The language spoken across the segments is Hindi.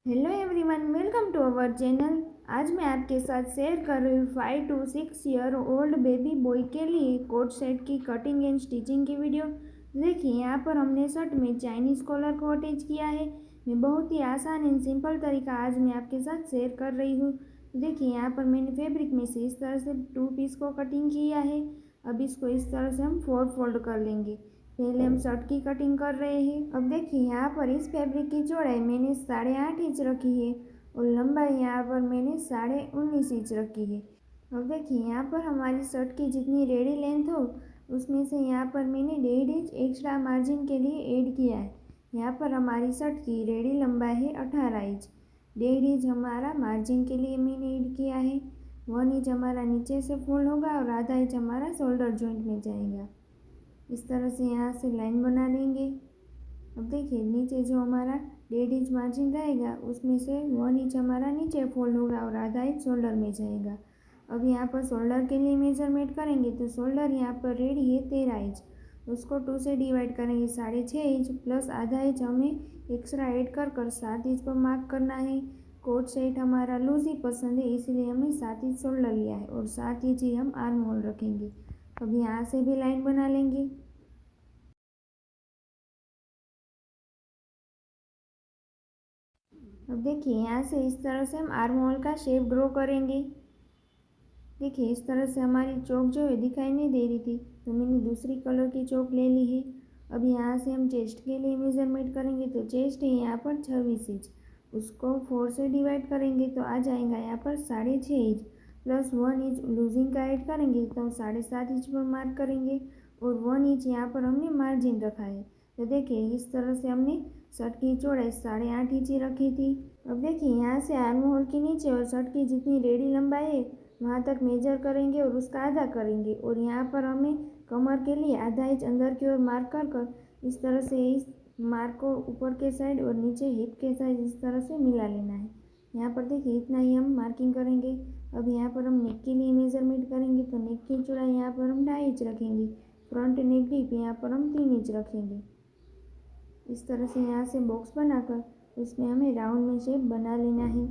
Hello everyone, welcome to our channel. आज मैं आपके साथ शेयर कर रही हूँ 5 to 6 year old baby boy के लिए कोट सेट की कटिंग एंड स्टिचिंग की वीडियो। देखिए, यहाँ पर हमने शर्ट में चाइनीज़ कॉलर को अटैच किया है। मैं बहुत ही आसान एंड सिंपल तरीका आज मैं आपके साथ शेयर कर रही हूँ। देखिए, यहाँ पर मैंने फैब्रिक में से इस तरह से 2 पीस को कटिंग किया है। अब इसको इस तरह से हम 4 फोल्ड कर लेंगे। पहले हम शर्ट की कटिंग कर रहे हैं। अब देखिए, यहाँ पर इस फैब्रिक की चौड़ाई मैंने 8.5 इंच रखी है और लंबाई यहाँ पर मैंने 19.5 इंच रखी है। अब देखिए, यहाँ पर हमारी शर्ट की जितनी रेडी लेंथ हो उसमें से यहाँ पर मैंने 1.5 इंच एक्स्ट्रा मार्जिन के लिए ऐड किया है। यहाँ पर हमारी शर्ट की रेडी लंबाई है 18 इंच। 1.5 इंच हमारा मार्जिन के लिए मैंने ऐड किया है। 1 इंच हमारा नीचे से फोल्ड होगा और आधा इंच हमारा शोल्डर जॉइंट में जाएगा। इस तरह से यहाँ से लाइन बना लेंगे। अब देखिए, नीचे जो हमारा 1.5 इंच मार्जिन रहेगा उसमें से 1 इंच हमारा नीचे फोल्ड होगा और आधा इंच शोल्डर में जाएगा। अब यहाँ पर शोल्डर के लिए मेजरमेंट करेंगे तो शोल्डर यहाँ पर रेडी है 13 इंच। उसको 2 से डिवाइड करेंगे 6.5 इंच प्लस आधा इंच हमें एक्स्ट्रा ऐड कर 7 इंच पर मार्क करना है। कोट सेट हमारा लूज ही पसंद है, इसलिए हमने 7 इंच शोल्डर लिया है और 7 इंच ही हम आर्म होल रखेंगे। अब यहाँ से भी लाइन बना लेंगे। अब देखिए, यहाँ से इस तरह से हम आर्म होल का शेप ड्रॉ करेंगे। देखिए, इस तरह से हमारी चौक जो है दिखाई नहीं दे रही थी, तो मैंने दूसरी कलर की चौक ले ली है। अब यहाँ से हम चेस्ट के लिए मेजरमेंट करेंगे तो चेस्ट है यहाँ पर 26 इंच। उसको 4 से डिवाइड करेंगे तो आ जाएगा यहाँ पर 6.5 इंच प्लस 1 इंच लूजिंग का ऐड करेंगे तो 7.5 इंच पर मार्क करेंगे और 1 इंच यहाँ पर हमने मार्जिन रखा है। तो देखिए, इस तरह से हमने शर्ट की चौड़ाई 8.5 इंच रखी थी। अब देखिए, यहाँ से आर्म होल के नीचे और शर्ट की जितनी रेडी लंबाई है वहाँ तक मेजर करेंगे और उसका आधा करेंगे और यहाँ पर हमें कमर के लिए आधा इंच अंदर की ओर मार्क कर इस तरह से इस मार्क को ऊपर के साइड और नीचे हिप के साइड इस तरह से मिला लेना है। यहाँ पर देखिए, इतना ही हम मार्किंग करेंगे। अब यहाँ पर हम नेक के लिए मेजरमेंट करेंगे तो नेक की चौड़ाई यहाँ पर हम 2.5 इंच रखेंगे। फ्रंट नेक डीप यहाँ पर हम 3 इंच रखेंगे। इस तरह से यहाँ से बॉक्स बनाकर उसमें हमें राउंड में शेप बना लेना है।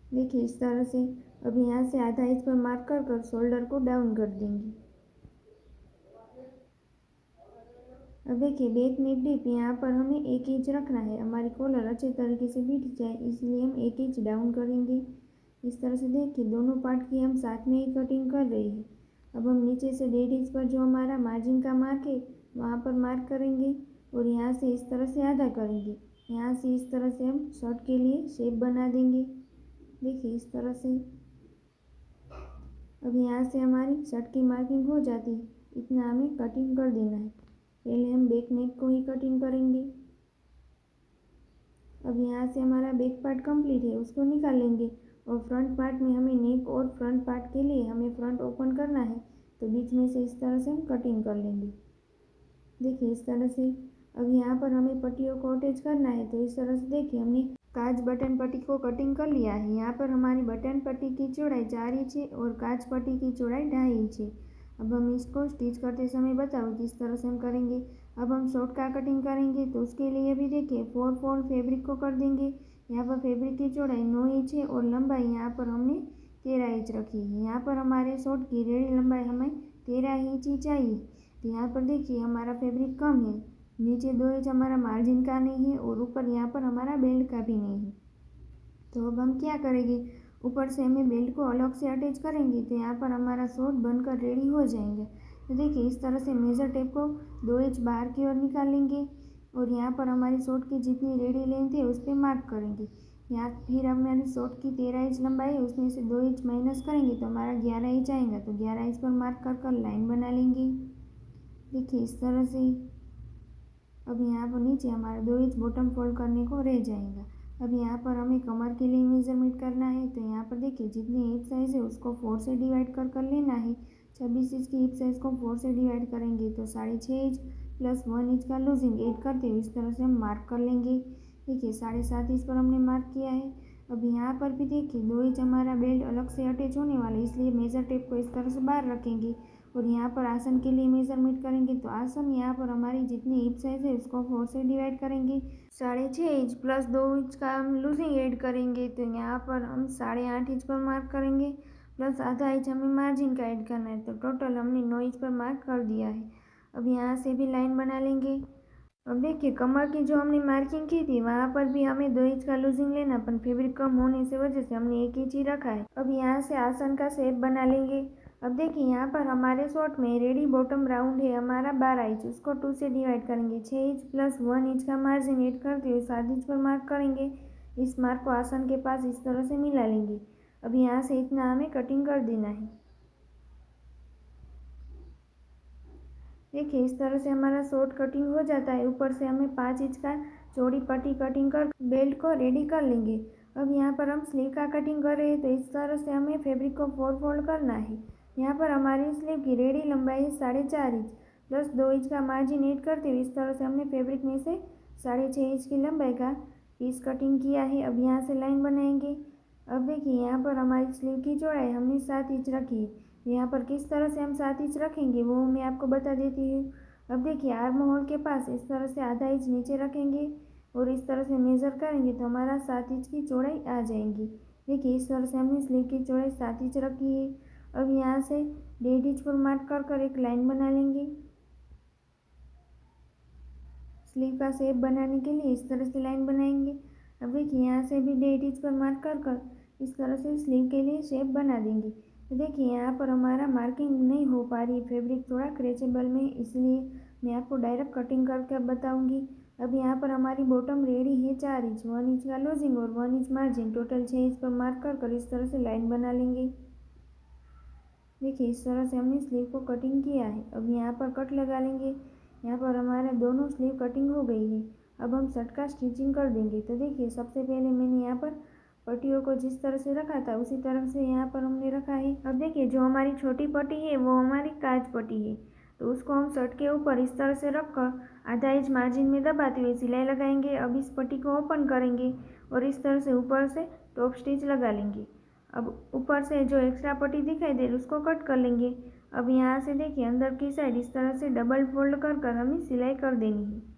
देखिए, इस तरह से अब यहाँ से आधा इंच पर मार्क कर शोल्डर को डाउन कर देंगे। अब देखिए, बैक नेक डीप यहाँ पर हमें 1 इंच रखना है। हमारी कॉलर अच्छे तरीके से बिठ जाए इसलिए हम 1 इंच डाउन करेंगे। इस तरह से देखिए, दोनों पार्ट की हम साथ में ही कटिंग कर रहे हैं। अब हम नीचे से 1.5 इंच पर जो हमारा मार्जिन का मार्क है वहाँ पर मार्क करेंगे और यहाँ से इस तरह से आधा करेंगे। यहाँ से इस तरह से हम शर्ट के लिए शेप बना देंगे। देखिए, इस तरह से अब यहाँ से हमारी शर्ट की मार्किंग हो जाती है। इतना हमें कटिंग कर देना है। पहले हम बैक नेक को ही कटिंग करेंगे। अब यहाँ से हमारा बैक पार्ट कंप्लीट है, उसको निकाल लेंगे और फ्रंट पार्ट में हमें नेक और फ्रंट पार्ट के लिए हमें फ्रंट ओपन करना है तो बीच में से इस तरह से हम कटिंग कर लेंगे। देखिए, इस तरह से अब यहाँ पर हमें पट्टियों को अटैच करना है तो इस तरह से देखिए, हमने काज बटन पट्टी को कटिंग कर लिया है। यहाँ पर हमारी बटन पट्टी की चौड़ाई 4 इंच है और काज पट्टी की चौड़ाई 2.5 इंच है। अब हम इसको स्टिच करते समय बताओ किस तरह से हम करेंगे। अब हम शॉर्ट का कटिंग करेंगे तो उसके लिए भी देखिए 4 फोल्ड फैब्रिक को कर देंगे। यहाँ पर फैब्रिक की चौड़ाई 9 इंच है और लंबाई यहाँ पर हमने 13 इंच रखी है। यहाँ पर हमारे शॉर्ट की रेडी लंबाई हमें 13 इंच ही चाहिए। तो यहाँ पर देखिए, हमारा फैब्रिक कम है, नीचे 2 इंच हमारा मार्जिन का नहीं है और ऊपर यहाँ पर हमारा बेल्ट का भी नहीं है। तो अब हम क्या करेंगे, ऊपर से हमें बेल्ट को अलग से अटैच करेंगे तो यहाँ पर हमारा शॉर्ट बनकर रेडी हो जाएंगे। तो देखिए, इस तरह से मेजर टेप को 2 इंच बाहर की ओर निकाल लेंगे और यहाँ पर हमारी शॉर्ट की जितनी रेडी लेंथ है उस पर मार्क करेंगे। यहाँ फिर हमारी शॉर्ट की 13 इंच लंबाई है, उसमें से 2 इंच माइनस करेंगे तो हमारा 11 इंच आएगा। तो 11 इंच पर मार्क कर लाइन बना लेंगे। देखिए, इस तरह से अब यहाँ पर नीचे हमारा 2 इंच बॉटम फोल्ड करने को रह जाएगा। अब यहाँ पर हमें कमर के लिए मेजरमेंट करना है तो यहाँ पर देखिए, जितनी हिप साइज़ है उसको 4 से डिवाइड कर लेना है। 26 इंच की हिप साइज़ को 4 से डिवाइड करेंगे तो 6.5 इंच प्लस 1 इंच का लूजिंग ऐड करते हुए इस तरह से हम मार्क कर लेंगे। देखिए, 7.5 इंच पर हमने मार्क किया है। अब यहाँ पर भी देखिए, 2 इंच हमारा बेल्ट अलग से अटैच होने वाला है, इसलिए मेजर टेप को इस तरह से बाहर रखेंगे और यहाँ पर आसन के लिए मेजरमेंट करेंगे तो आसन यहाँ पर हमारी जितनी हिप साइज है उसको 4 से डिवाइड करेंगे। 6.5 इंच प्लस 2 इंच का हम लूजिंग ऐड करेंगे तो यहाँ पर हम 8.5 इंच पर मार्क करेंगे, प्लस आधा इंच हमें मार्जिन का ऐड करना है, तो टोटल हमने 9 इंच पर मार्क कर दिया है। अब यहाँ से भी लाइन बना लेंगे। अब देखिए कमर की जो हमने मार्किंग की थी वहाँ पर भी हमें 2 इंच का लूजिंग लेना, पर फैब्रिक कम होने से वजह से हमने 1 इंच ही रखा है। अब यहाँ से आसन का शेप बना लेंगे। अब देखिए यहाँ पर हमारे शॉर्ट में रेडी बॉटम राउंड है हमारा 12 इंच, उसको 2 से डिवाइड करेंगे। 6 इंच प्लस 1 इंच का मार्जिन ऐड करते हुए 7 इंच पर मार्क करेंगे। इस मार्क को आसन के पास इस तरह से मिला लेंगे। अब यहाँ से इतना हमें कटिंग कर देना है। देखिए इस तरह से हमारा शॉर्ट कटिंग हो जाता है। ऊपर से हमें 5 इंच का चौड़ी पट्टी कटिंग कर बेल्ट को रेडी कर लेंगे। अब यहाँ पर हम स्लीव का कटिंग कर रहे हैं तो इस तरह से हमें फैब्रिक को 4 फोल्ड करना है। यहाँ पर हमारी स्लीव की रेडी लंबाई है 4.5 इंच, प्लस 2 इंच का मार्जिन ऐड करते हुए इस तरह से हमने फैब्रिक में से 6.5 इंच की लंबाई का पीस कटिंग किया है। अब यहाँ से लाइन बनाएंगे। अब देखिए यहाँ पर हमारी स्लीव की चौड़ाई हमने 7 इंच रखी है। यहाँ पर किस तरह से हम 7 इंच रखेंगे वो मैं आपको बता देती हूँ। अब देखिए आर्म होल के पास इस तरह से आधा इंच नीचे रखेंगे और इस तरह से मेज़र करेंगे तो हमारा 7 इंच की चौड़ाई आ जाएगी। देखिए इस तरह से हमने स्लीव की चौड़ाई 7 इंच रखी है। अब यहाँ से 1.5 इंच पर मार्क कर एक लाइन बना लेंगे। स्लीव का शेप बनाने के लिए इस तरह से लाइन बनाएंगे। अब देखिए यहाँ से भी 1.5 इंच पर मार्क कर इस तरह से स्लीव के लिए शेप बना देंगे। तो देखिए यहाँ पर हमारा मार्किंग नहीं हो पा रही है, फैब्रिक थोड़ा क्रैचेबल में, इसलिए मैं आपको डायरेक्ट कटिंग करके अब बताऊँगी। अब यहाँ पर हमारी बॉटम रेडी है 4 इंच, 1 इंच का लूजिंग और 1 इंच मार्जिन, टोटल 6 इंच पर मार्क कर इस तरह से लाइन बना लेंगे। देखिए इस तरह से हमने स्लीव को कटिंग किया है। अब यहाँ पर कट लगा लेंगे। यहाँ पर हमारा दोनों स्लीव कटिंग हो गई है। अब हम शर्ट का स्टिचिंग कर देंगे। तो देखिए सबसे पहले मैंने यहाँ पर पट्टियों को जिस तरह से रखा था उसी तरह से यहाँ पर हमने रखा है। अब देखिए जो हमारी छोटी पट्टी है वो हमारी काज पट्टी है, तो उसको हम शर्ट के ऊपर इस तरह से रख कर आधा इंच मार्जिन में दबाते हुए सिलाई लगाएंगे। अब इस पट्टी को ओपन करेंगे और इस तरह से ऊपर से टॉप स्टिच लगा लेंगे। अब ऊपर से जो एक्स्ट्रा पट्टी दिखाई दे रही उसको कट कर लेंगे। अब यहाँ से देखिए अंदर की साइड इस तरह से डबल फोल्ड कर हमें सिलाई कर देनी है।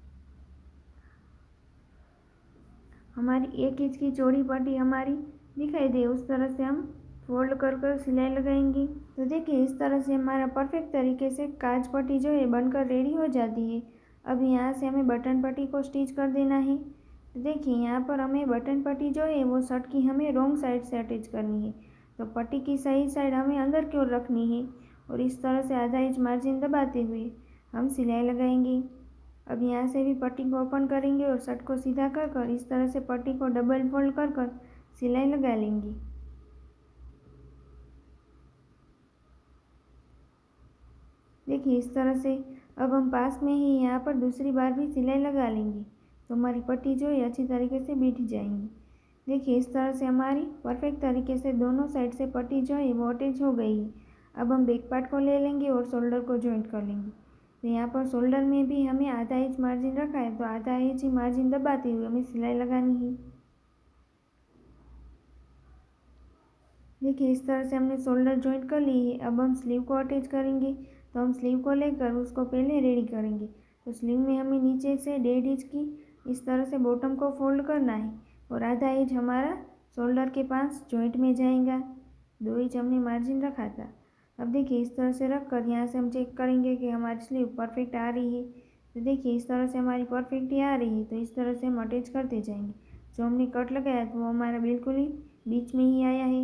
हमारी 1 इंच की चौड़ी पट्टी हमारी दिखाई दे उस तरह से हम फोल्ड कर सिलाई लगाएंगे। तो देखिए इस तरह से हमारा परफेक्ट तरीके से काज पट्टी जो है बनकर रेडी हो जाती है। अब यहाँ से हमें बटन पट्टी को स्टिच कर देना है। तो देखिए यहाँ पर हमें बटन पट्टी जो है वो शर्ट की हमें रॉन्ग साइड से अटैच करनी है, तो पट्टी की सही साइड हमें अंदर की ओर रखनी है और इस तरह से आधा इंच मार्जिन दबाते हुए हम सिलाई लगाएंगे। अब यहाँ से भी पट्टी को ओपन करेंगे और शर्ट को सीधा कर इस तरह से पट्टी को डबल फोल्ड कर सिलाई लगा लेंगे। देखिए इस तरह से अब हम पास में ही यहाँ पर दूसरी बार भी सिलाई लगा लेंगे, तो हमारी पट्टी जो है अच्छी तरीके से बैठ जाएंगी। देखिए इस तरह से हमारी परफेक्ट तरीके से दोनों साइड से पट्टी जो है वो अटैच हो गई है। अब हम बैक पार्ट को ले लेंगे और शोल्डर को जॉइंट कर लेंगे। तो यहाँ पर शोल्डर में भी हमें आधा इंच मार्जिन रखा है, तो आधा इंच ही मार्जिन दबाते हुए हमें सिलाई लगानी है। देखिए इस तरह से हमने शोल्डर जॉइंट कर ली है। अब हम स्लीव को अटैच करेंगे, तो हम स्लीव को लेकर उसको पहले रेडी करेंगे। तो स्लीव में हमें नीचे से 1.5 इंच की इस तरह से बॉटम को फोल्ड करना है और आधा इंच हमारा शोल्डर के पास जॉइंट में जाएगा। 2 इंच हमने मार्जिन रखा था। अब देखिए इस तरह से रख कर यहाँ से हम चेक करेंगे कि हमारी स्लीव परफेक्ट आ रही है। तो देखिए इस तरह से हमारी परफेक्ट ही आ रही है, तो इस तरह से हम अटैच करते जाएंगे। जो हमने कट लगाया तो वो हमारा बिल्कुल ही बीच में ही आया है।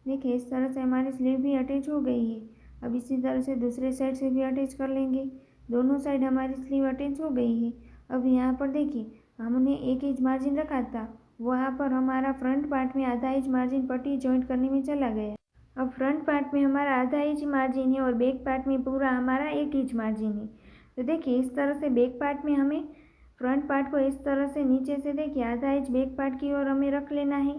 देखिए इस तरह से हमारी स्लीव भी अटैच हो गई है। अब इसी तरह से दूसरे साइड से भी अटैच कर लेंगे। दोनों साइड हमारी स्लीव अटैच हो गई है। अब यहाँ पर देखिए हमने 1 इंच मार्जिन रखा था, वहाँ पर हमारा फ्रंट पार्ट में आधा इंच मार्जिन पट्टी जॉइंट करने में चला गया। अब फ्रंट पार्ट में हमारा आधा इंच मार्जिन है और बैक पार्ट में पूरा हमारा 1 इंच मार्जिन है। तो देखिए इस तरह से बैक पार्ट में हमें फ्रंट पार्ट को इस तरह से नीचे से देखिए आधा इंच बैक पार्ट की ओर हमें रख लेना है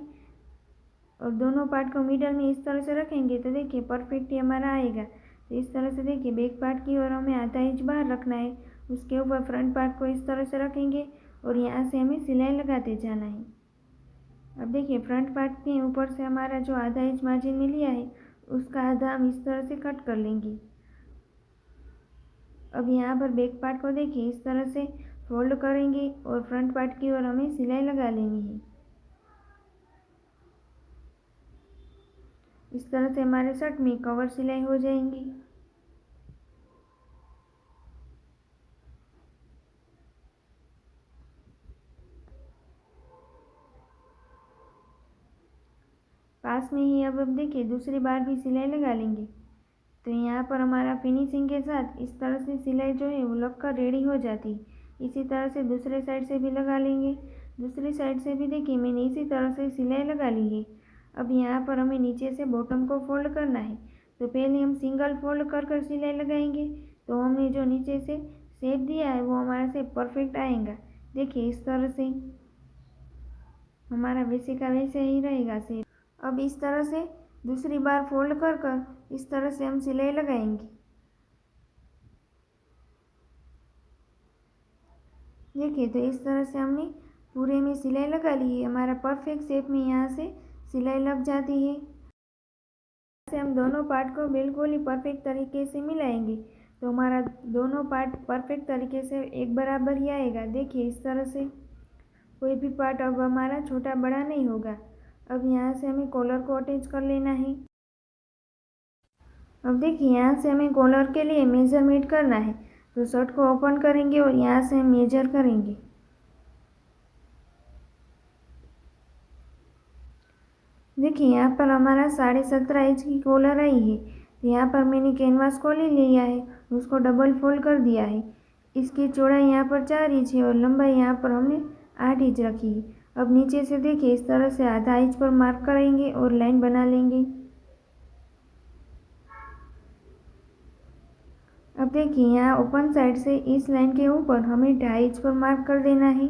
और दोनों पार्ट को मिडल में इस तरह से रखेंगे तो देखिए परफेक्ट ही हमारा आएगा। तो इस तरह से देखिए बैक पार्ट की ओर हमें आधा इंच बाहर रखना है, उसके ऊपर फ्रंट पार्ट को इस तरह से रखेंगे और यहाँ से हमें सिलाई लगाते जाना है। अब देखिए फ्रंट पार्ट के ऊपर से हमारा जो आधा इंच मार्जिन में लिया है उसका आधा हम इस तरह से कट कर लेंगे। अब यहाँ पर बैक पार्ट को देखिए इस तरह से फोल्ड करेंगे और फ्रंट पार्ट की ओर हमें सिलाई लगा लेनी है। इस तरह से हमारे शर्ट में कवर सिलाई हो जाएंगी। पास में ही अब देखिए दूसरी बार भी सिलाई लगा लेंगे। तो यहाँ पर हमारा फिनिशिंग के साथ इस तरह से सिलाई जो है वो लग कर रेडी हो जाती है। इसी तरह से दूसरे साइड से भी लगा लेंगे। दूसरी साइड से भी देखिए मैंने इसी तरह से सिलाई लगा ली है। अब यहाँ पर हमें नीचे से बॉटम को फोल्ड करना है। तो पहले हम सिंगल फोल्ड कर कर सिलाई लगाएंगे, तो हमने जो नीचे से शेप दिया है वो हमारा शेप परफेक्ट आएगा। देखिए इस तरह से हमारा वैसे का वैसे ही रहेगा शेप। अब इस तरह से दूसरी बार फोल्ड कर कर इस तरह से हम सिलाई लगाएंगे। देखिए तो इस तरह से हमने पूरे में सिलाई लगा ली है। हमारा परफेक्ट शेप में यहाँ से सिलाई लग जाती है। से हम दोनों पार्ट को बिल्कुल ही परफेक्ट तरीके से मिलाएंगे, तो हमारा दोनों पार्ट परफेक्ट तरीके से एक बराबर ही आएगा। देखिए इस तरह से कोई भी पार्ट अब हमारा छोटा बड़ा नहीं होगा। अब यहाँ से हमें कॉलर को अटैच कर लेना है। अब देखिए यहाँ से हमें कॉलर के लिए मेजरमेंट करना है, तो शर्ट को ओपन करेंगे और यहाँ से हम मेजर करेंगे। देखिए यहाँ पर हमारा 17.5 इंच की कॉलर आई है। तो यहाँ पर मैंने कैनवास को ले लिया है, उसको डबल फोल्ड कर दिया है। इसकी चौड़ाई यहाँ पर 4 इंच है और लंबाई यहाँ पर हमने 8 इंच रखी है। अब नीचे से देखिए इस तरह से आधा इंच पर मार्क करेंगे और लाइन बना लेंगे। अब देखिए यहाँ ओपन साइड से इस लाइन के ऊपर हमें 2.5 इंच पर मार्क कर देना है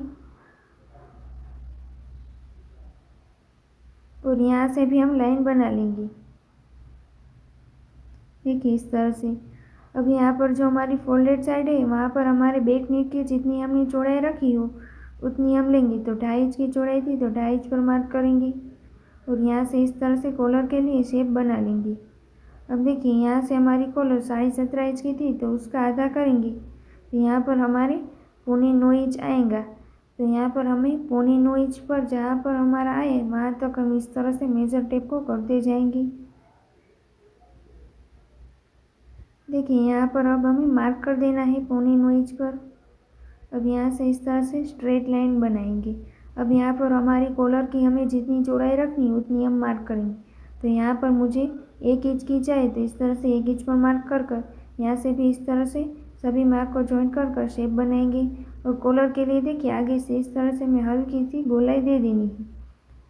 और यहाँ से भी हम लाइन बना लेंगे। देखिए इस तरह से। अब यहाँ पर जो हमारी फोल्डेड साइड है वहाँ पर हमारे बैक नेक की जितनी हमने चौड़ाई रखी हो उतनी हम लेंगे। तो 2.5 इंच की चौड़ाई थी तो 2.5 इंच पर मार्क करेंगे और यहाँ से इस तरह से कॉलर के लिए शेप बना लेंगे। अब देखिए यहाँ से हमारी कॉलर 17.5 इंच की थी तो उसका आधा करेंगे, तो यहाँ पर हमारे 9.25 इंच आएगा। तो यहाँ पर हमें 9.25 इंच पर जहाँ पर हमारा आए वहाँ तक हम इस तरह से मेजर टेप को करते जाएंगे। देखिए यहाँ पर अब हमें मार्क कर देना है 9.25 इंच पर। अब यहाँ से इस तरह से स्ट्रेट लाइन बनाएंगे। अब यहाँ पर हमारी कॉलर की हमें जितनी चौड़ाई रखनी है उतनी हम मार्क करेंगे। तो यहाँ पर मुझे 1 इंच की चाहिए, तो इस तरह से 1 इंच पर मार्क कर कर यहाँ से भी इस तरह से सभी मार्क को जॉइंट कर कर शेप बनाएंगे। और कॉलर के लिए देखिए आगे से इस तरह से मैं हल्की सी गोलाई दे देनी है।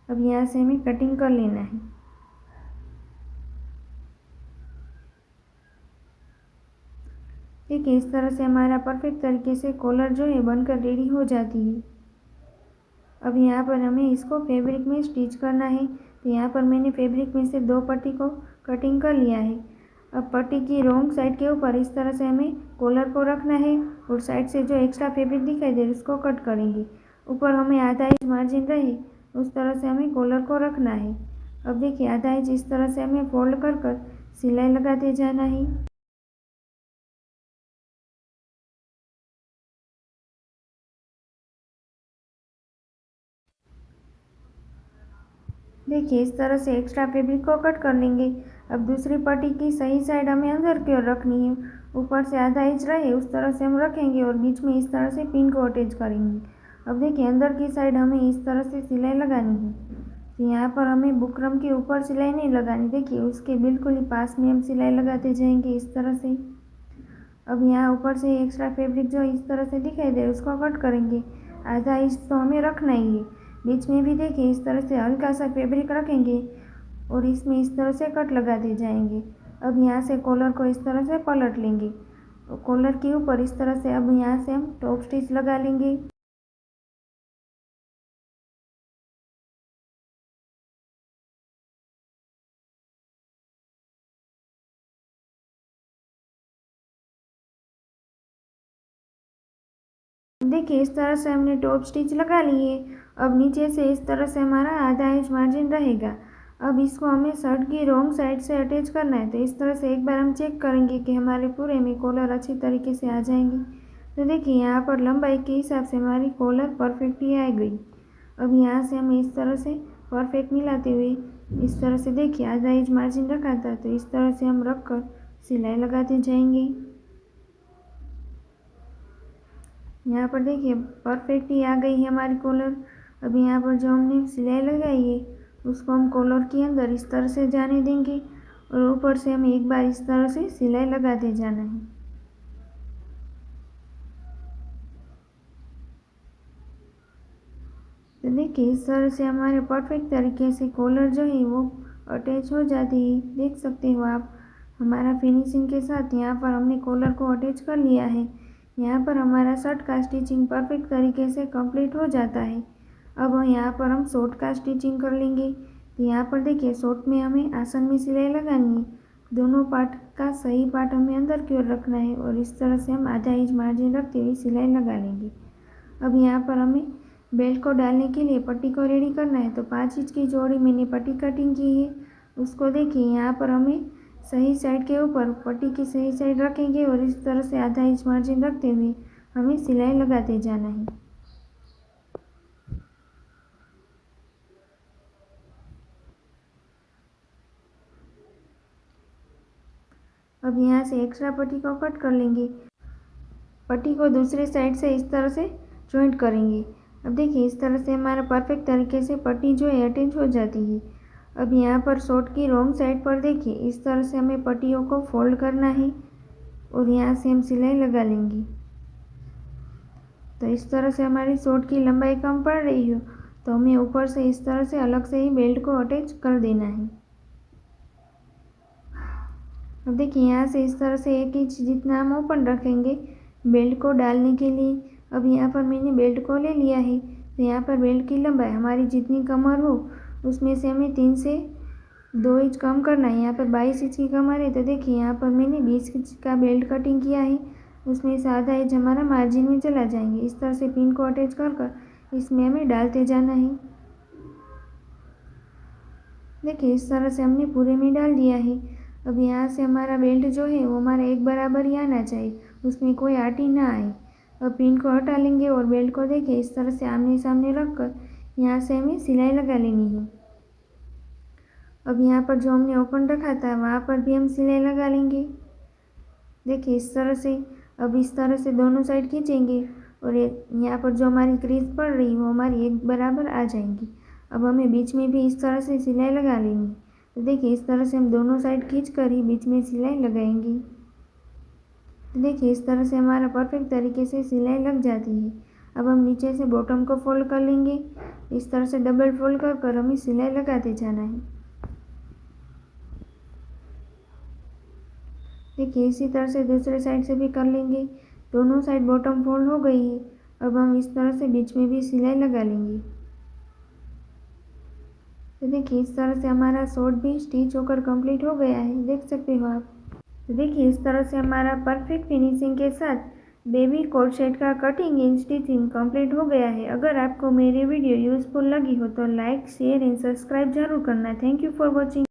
अब यहाँ से हमें कटिंग कर लेना है। देखिए इस तरह से हमारा परफेक्ट तरीके से कॉलर जो है बनकर रेडी हो जाती है। अब यहाँ पर हमें इसको फैब्रिक में स्टिच करना है। तो यहाँ पर मैंने फैब्रिक में से 2 पट्टी को कटिंग कर लिया है। अब पट्टी की रॉन्ग साइड के ऊपर इस तरह से हमें कॉलर को रखना है और साइड से जो एक्स्ट्रा फैब्रिक दिखाई दे उसको कट करेंगे। ऊपर हमें आधा इंच मार्जिन रहे उस तरह से हमें कॉलर को रखना है। अब देखिए आधा इंच इस तरह से हमें फोल्ड कर कर सिलाई लगाते जाना है। देखिए इस तरह से एक्स्ट्रा फैब्रिक को कट कर लेंगे। अब दूसरी पट्टी की सही साइड हमें अंदर की ओर रखनी है। ऊपर से आधा इंच रहे उस तरह से हम रखेंगे और बीच में इस तरह से पिन को अटैच करेंगे। अब देखिए अंदर की साइड हमें इस तरह से सिलाई लगानी है। तो यहाँ पर हमें बुकरम के ऊपर सिलाई नहीं लगानी, देखिए उसके बिल्कुल ही पास में हम सिलाई लगाते जाएंगे इस तरह से। अब यहाँ ऊपर से एक्स्ट्रा फैब्रिक जो इस तरह से दिखाई दे उसको कट करेंगे। आधा इंच तो हमें रखना ही है। बीच में भी देखिए इस तरह से हल्का सा फैब्रिक रखेंगे और इसमें इस तरह से कट लगाते जाएंगे। अब यहाँ से कॉलर को इस तरह से पलट लेंगे। कॉलर के ऊपर इस तरह से अब यहाँ से हम टॉप स्टिच लगा लेंगे। देखिए इस तरह से हमने टॉप स्टिच लगा ली है। अब नीचे से इस तरह से हमारा आधा इंच मार्जिन रहेगा। अब इसको हमें शर्ट की रॉन्ग साइड से अटैच करना है। तो इस तरह से एक बार हम चेक करेंगे कि हमारे पूरे में कॉलर अच्छी तरीके से आ जाएंगी। तो देखिए यहाँ पर लंबाई के हिसाब से हमारी कॉलर परफेक्ट ही आ गई। अब यहाँ से हमें इस तरह से परफेक्ट मिलाते हुए इस तरह से देखिए आधा इंच मार्जिन रखा था, तो इस तरह से हम रख कर सिलाई लगाते जाएंगे। यहाँ पर देखिए परफेक्ट ही आ गई है हमारी कॉलर। अब यहाँ पर जो हमने सिलाई लगाई है उसको हम कॉलर के अंदर इस तरह से जाने देंगे और ऊपर से हमें एक बार इस तरह से सिलाई लगाते जाना है। तो देखिए इस तरह से हमारे परफेक्ट तरीके से कॉलर जो है वो अटैच हो जाती है। देख सकते हो आप हमारा फिनिशिंग के साथ यहाँ पर हमने कॉलर को अटैच कर लिया है। यहाँ पर हमारा शर्ट का स्टिचिंग परफेक्ट तरीके से कंप्लीट हो जाता है। अब यहाँ पर हम शॉर्ट का स्टिचिंग कर लेंगे। तो यहाँ पर देखिए शॉर्ट में हमें आसन में सिलाई लगानी है। दोनों पार्ट का सही पार्ट हमें अंदर की ओर रखना है और इस तरह से हम आधा इंच मार्जिन रखते हुए सिलाई लगा लेंगे। अब यहाँ पर हमें बेल्ट को डालने के लिए पट्टी को रेडी करना है। तो 5 इंच की चौड़ी मैंने पट्टी कटिंग की है। उसको देखिए यहाँ पर हमें सही साइड के ऊपर पट्टी की सही साइड रखेंगे और इस तरह से आधा इंच मार्जिन रखते हुए हमें सिलाई लगाते जाना है। अब यहाँ से एक्स्ट्रा पट्टी को कट कर लेंगे। पट्टी को दूसरे साइड से इस तरह से जॉइंट करेंगे। अब देखिए इस तरह से हमारा परफेक्ट तरीके से पट्टी जो है अटैच हो जाती है। अब यहाँ पर शॉर्ट की रॉन्ग साइड पर देखिए इस तरह से हमें पट्टियों को फोल्ड करना है और यहाँ से हम सिलाई लगा लेंगे। तो इस तरह से हमारी शॉर्ट की लंबाई कम पड़ रही हो तो हमें ऊपर से इस तरह से अलग से ही बेल्ट को अटैच कर देना है। अब देखिए यहाँ से इस तरह से 1 इंच जितना हम ओपन रखेंगे बेल्ट को डालने के लिए। अब यहाँ पर मैंने बेल्ट को ले लिया है। तो यहाँ पर बेल्ट की लंबाई हमारी जितनी कमर हो उसमें से हमें 3 से 2 इंच कम करना है। यहाँ पर 22 इंच की कमर है तो देखिए यहाँ पर मैंने 20 इंच का बेल्ट कटिंग किया है। उसमें से आधा इंच हमारा मार्जिन में चला जाएंगे। इस तरह से पिन को अटैच कर इसमें हमें डालते जाना है। देखिए इस तरह से हमने पूरे में डाल दिया है। अब यहाँ से हमारा बेल्ट जो है वो हमारा एक बराबर ही आना चाहिए, उसमें कोई आटी ना आए। अब पिन को हटा लेंगे और बेल्ट को देखिए इस तरह से आमने सामने रख कर यहाँ से हमें सिलाई लगा लेनी है। अब यहाँ पर जो हमने ओपन रखा था वहाँ पर भी हम सिलाई लगा लेंगे। देखिए इस तरह से। अब इस तरह से दोनों साइड खींचेंगे और यहाँ पर जो हमारी क्रीज पड़ रही वो हमारी एक बराबर आ जाएंगी। अब हमें बीच में भी इस तरह से सिलाई लगा लेनी। तो देखिए इस तरह से हम दोनों साइड खींच कर ही बीच में सिलाई लगाएंगे। तो देखिए इस तरह से हमारा परफेक्ट तरीके से सिलाई लग जाती है। अब हम नीचे से बॉटम को फोल्ड कर लेंगे। इस तरह से डबल फोल्ड कर हमें सिलाई लगाते जाना है। देखिए इसी तरह से दूसरे साइड से भी कर लेंगे। दोनों साइड बॉटम फोल्ड हो गई है। अब हम इस तरह से बीच में भी सिलाई लगा लेंगे। तो देखिए इस तरह से हमारा शॉर्ट भी स्टिच होकर कंप्लीट हो गया है, देख सकते हो आप। तो देखिए इस तरह से हमारा परफेक्ट फिनिशिंग के साथ बेबी कोट सेट का कटिंग एंड स्टिचिंग कंप्लीट हो गया है। अगर आपको मेरी वीडियो यूज़फुल लगी हो तो लाइक शेयर एंड सब्सक्राइब जरूर करना। Thank you for watching.